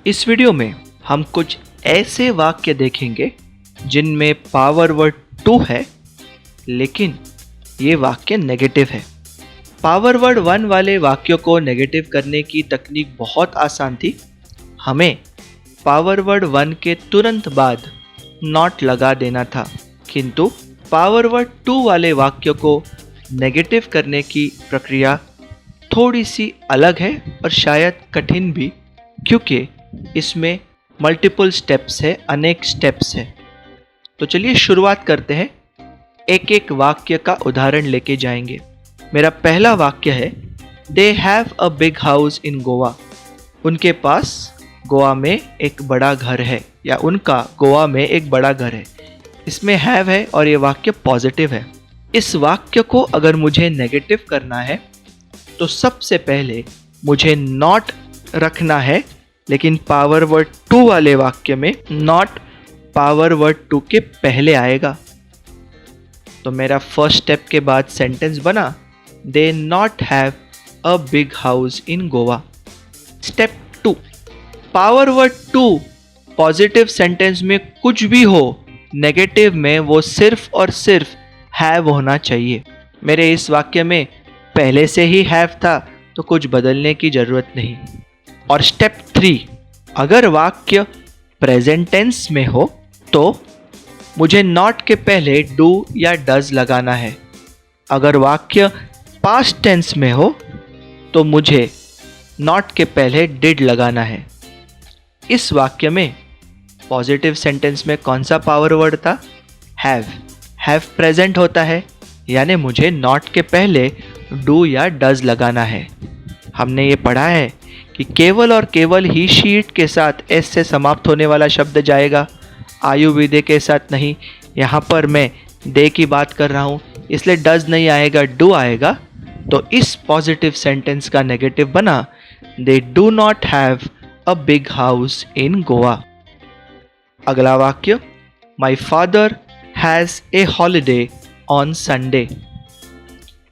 इस वीडियो में हम कुछ ऐसे वाक्य देखेंगे जिनमें पावर वर्ड टू है, लेकिन ये वाक्य नेगेटिव है। पावर वर्ड वन वाले वाक्यों को नेगेटिव करने की तकनीक बहुत आसान थी। हमें पावर वर्ड वन के तुरंत बाद नॉट लगा देना था, किंतु पावर वर्ड टू वाले वाक्यों को नेगेटिव करने की प्रक्रिया थोड़ी सी अलग है और शायद कठिन भी, क्योंकि इसमें मल्टीपल स्टेप्स है, अनेक स्टेप्स है। तो चलिए शुरुआत करते हैं। एक एक वाक्य का उदाहरण लेके जाएंगे। मेरा पहला वाक्य है, they have a big house in Goa. उनके पास गोवा में एक बड़ा घर है, या उनका गोवा में एक बड़ा घर है। इसमें हैव है और ये वाक्य पॉजिटिव है। इस वाक्य को अगर मुझे नेगेटिव करना है तो सबसे पहले मुझे नॉट रखना है, लेकिन पावर वर्ड टू वाले वाक्य में नॉट पावर वर्ड टू के पहले आएगा। तो मेरा फर्स्ट स्टेप के बाद सेंटेंस बना, they not have a big house in Goa. Step two, power word two positive sentence में कुछ भी हो, नेगेटिव में वो सिर्फ और सिर्फ हैव होना चाहिए। मेरे इस वाक्य में पहले से ही हैव था, तो कुछ बदलने की जरूरत नहीं। और स्टेप थ्री, अगर वाक्य प्रेजेंट टेंस में हो तो मुझे नॉट के पहले डू या डज लगाना है। अगर वाक्य पास्ट टेंस में हो तो मुझे नॉट के पहले डिड लगाना है। इस वाक्य में पॉजिटिव सेंटेंस में कौन सा पावर वर्ड था? हैव। हैव प्रेजेंट होता है, यानी मुझे नॉट के पहले डू या डज लगाना है। हमने ये पढ़ा है कि केवल और केवल ही शीट के साथ एस से समाप्त होने वाला शब्द जाएगा, आयु विदे के साथ नहीं। यहाँ पर मैं दे की बात कर रहा हूँ, इसलिए डज नहीं आएगा, डू आएगा। तो इस पॉजिटिव सेंटेंस का नेगेटिव बना, they do not have a big house in Goa. अगला वाक्य, my father has a holiday on Sunday.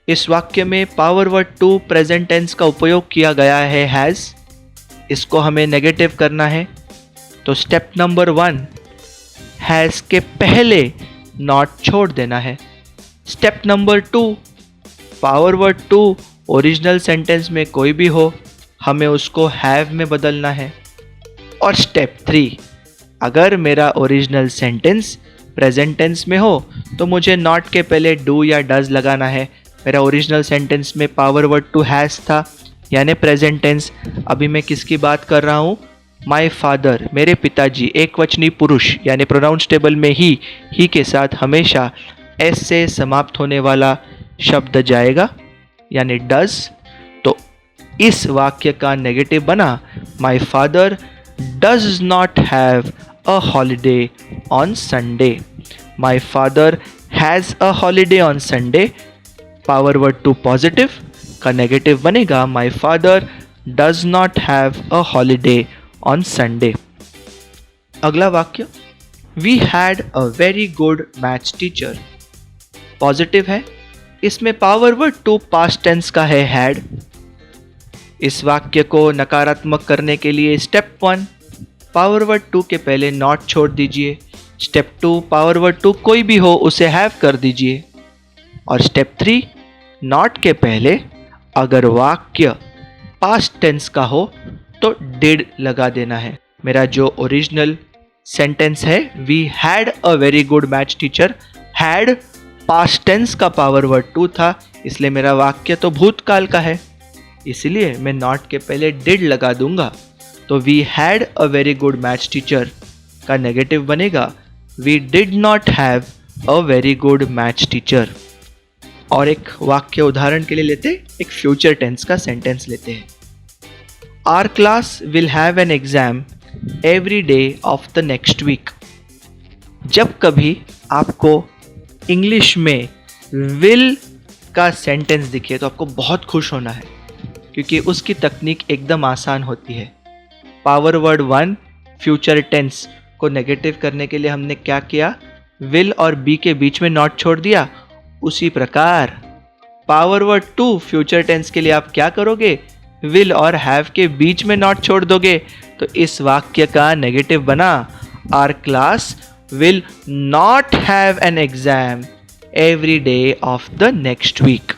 इस वाक्य में power word two present tense का उपयोग किया गया है, हैज़। इसको हमें नेगेटिव करना है। तो स्टेप नंबर वन, हैज़ के पहले नॉट छोड़ देना है। Step number two, power word two original sentence में कोई भी हो, हमें उसको हैव में बदलना है। और स्टेप थ्री, अगर मेरा ओरिजिनल सेंटेंस प्रेजेंट टेंस में हो तो मुझे नॉट के पहले डू या डज लगाना है। मेरा ओरिजिनल सेंटेंस में पावर वर्ड टू हैज़ था, यानी प्रेजेंट टेंस। अभी मैं किसकी बात कर रहा हूँ? माई फादर, मेरे पिताजी। एक वचनी पुरुष यानी प्रोनाउंस टेबल में ही के साथ हमेशा एस से समाप्त होने वाला शब्द जाएगा, यानी डज। तो इस वाक्य का नेगेटिव बना, my father does not have a holiday on Sunday. My father has a holiday on Sunday, power word two positive का नेगेटिव बनेगा, my father does not have a holiday on Sunday. अगला वाक्य, we had a very good maths teacher. Positive है, इसमें power word two past tense का है, had. इस वाक्य को नकारात्मक करने के लिए step one, power word two के पहले नॉट छोड़ दीजिए। Step two, power word two कोई भी हो उसे हैव कर दीजिए। और स्टेप थ्री, नॉट के पहले अगर वाक्य पास्ट टेंस का हो तो डिड लगा देना है। मेरा जो ओरिजिनल सेंटेंस है, we had a very good maths teacher, had past tense का पावर वर्ड टू था, इसलिए मेरा वाक्य तो भूतकाल का है, इसलिए मैं नॉट के पहले डिड लगा दूंगा। तो we had a very good maths teacher का नेगेटिव बनेगा, we did not have a very good maths teacher. और एक वाक्य उदाहरण के लिए लेते, एक फ्यूचर टेंस का सेंटेंस लेते हैं। Our class will have an exam every day of the next week. जब कभी आपको इंग्लिश में विल का सेंटेंस दिखे तो आपको बहुत खुश होना है, क्योंकि उसकी तकनीक एकदम आसान होती है। Power word one future tense को नेगेटिव करने के लिए हमने क्या किया? विल और बी के बीच में नॉट छोड़ दिया। उसी प्रकार power word two future tense के लिए आप क्या करोगे? विल और हैव के बीच में नॉट छोड़ दोगे तो इस वाक्य का नेगेटिव बना our class will not have an exam every day of the next week.